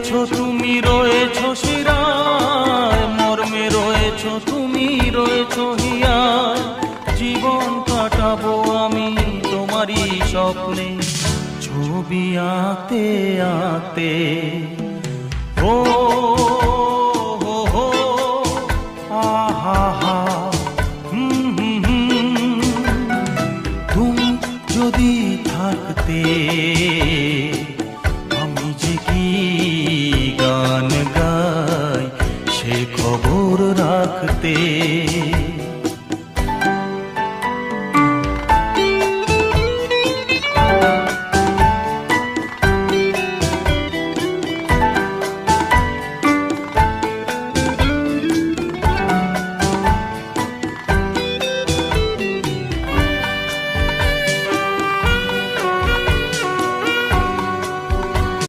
রয়েছো তুমি, রয়েছো শিরায়, মর্মে রয়েছো তুমি, রয়েছো হিয়ায়। জীবন কাটাবো আমি তোমারই স্বপ্নে, ছবি আঁকতে আঁকতে। ও হো হো, আহা হা, তুমি যদি থাকতে আমি যে কি গান গাই সে খবর রাখতে।